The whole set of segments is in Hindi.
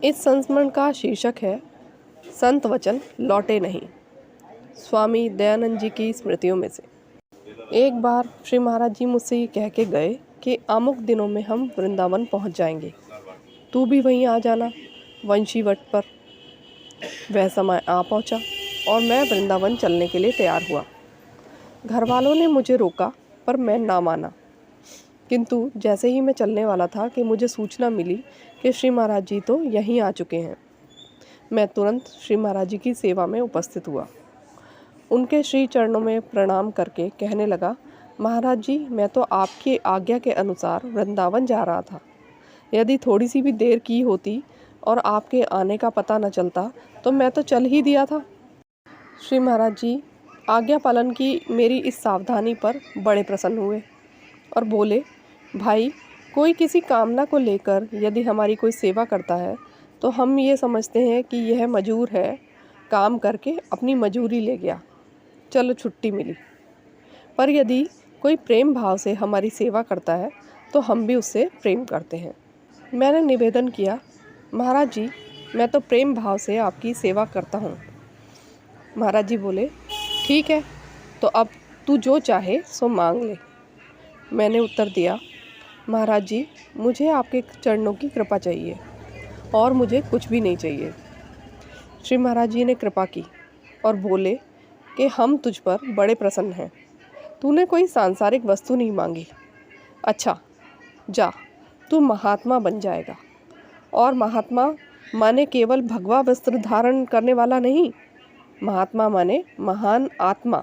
इस संस्मरण का शीर्षक है संत वचन लौटे नहीं। स्वामी दयानंद जी की स्मृतियों में से। एक बार श्री महाराज जी मुझसे ये कह के गए कि अमुक दिनों में हम वृंदावन पहुंच जाएंगे, तू भी वहीं आ जाना वंशी वट पर। वह समय आ पहुंचा और मैं वृंदावन चलने के लिए तैयार हुआ। घर वालों ने मुझे रोका पर मैं ना माना, किंतु जैसे ही मैं चलने वाला था कि मुझे सूचना मिली कि श्री महाराज जी तो यहीं आ चुके हैं। मैं तुरंत श्री महाराज जी की सेवा में उपस्थित हुआ। उनके श्री चरणों में प्रणाम करके कहने लगा, महाराज जी, मैं तो आपकी आज्ञा के अनुसार वृंदावन जा रहा था। यदि थोड़ी सी भी देर की होती और आपके आने का पता न चलता तो मैं तो चल ही दिया था। श्री महाराज जी आज्ञा पालन की मेरी इस सावधानी पर बड़े प्रसन्न हुए और बोले, भाई, कोई किसी कामना को लेकर यदि हमारी कोई सेवा करता है तो हम ये समझते हैं कि यह मजूर है, काम करके अपनी मजूरी ले गया, चलो छुट्टी मिली। पर यदि कोई प्रेम भाव से हमारी सेवा करता है तो हम भी उससे प्रेम करते हैं। मैंने निवेदन किया, महाराज जी, मैं तो प्रेम भाव से आपकी सेवा करता हूँ। महाराज जी बोले, ठीक है, तो अब तू जो चाहे सो मांग ले। मैंने उत्तर दिया, महाराज जी, मुझे आपके चरणों की कृपा चाहिए और मुझे कुछ भी नहीं चाहिए। श्री महाराज जी ने कृपा की और बोले कि हम तुझ पर बड़े प्रसन्न हैं। तूने कोई सांसारिक वस्तु नहीं मांगी। अच्छा, जा, तू महात्मा बन जाएगा। और महात्मा माने केवल भगवा वस्त्र धारण करने वाला नहीं, महात्मा माने महान आत्मा।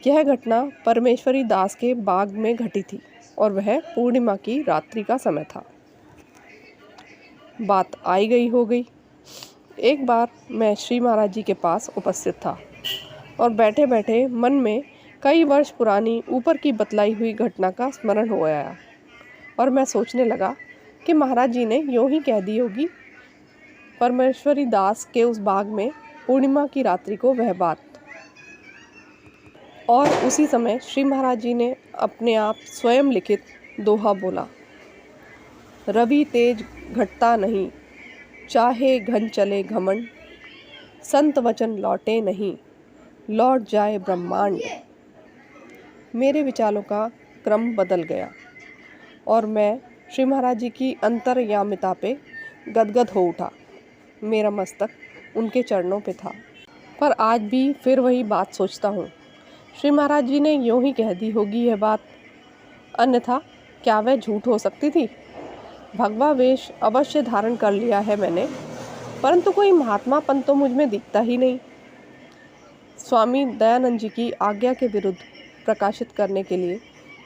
यह घटना परमेश्वरी दास के बाग में घटी थी और वह पूर्णिमा की रात्रि का समय था। बात आई गई हो गई। एक बार मैं श्री महाराज जी के पास उपस्थित था और बैठे बैठे मन में कई वर्ष पुरानी ऊपर की बतलाई हुई घटना का स्मरण हो आया और मैं सोचने लगा कि महाराज जी ने यूँ ही कह दी होगी परमेश्वरी दास के उस बाग में पूर्णिमा की रात्रि को वह बात। और उसी समय श्री महाराज जी ने अपने आप स्वयं लिखित दोहा बोला, रवि तेज घटता नहीं, चाहे घन चले घमंड, संत वचन लौटे नहीं, लौट जाए ब्रह्मांड। मेरे विचारों का क्रम बदल गया और मैं श्री महाराज जी की अंतर्यामिता पे गदगद हो उठा। मेरा मस्तक उनके चरणों पे था। पर आज भी फिर वही बात सोचता हूँ, श्री महाराज जी ने यूँ ही कह दी होगी यह बात, अन्यथा क्या वह झूठ हो सकती थी। भगवा वेश अवश्य धारण कर लिया है मैंने, परंतु कोई महात्मापन तो मुझ में दिखता ही नहीं। स्वामी दयानंद जी की आज्ञा के विरुद्ध प्रकाशित करने के लिए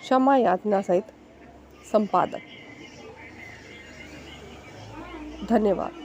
क्षमा याचना सहित संपादक। धन्यवाद।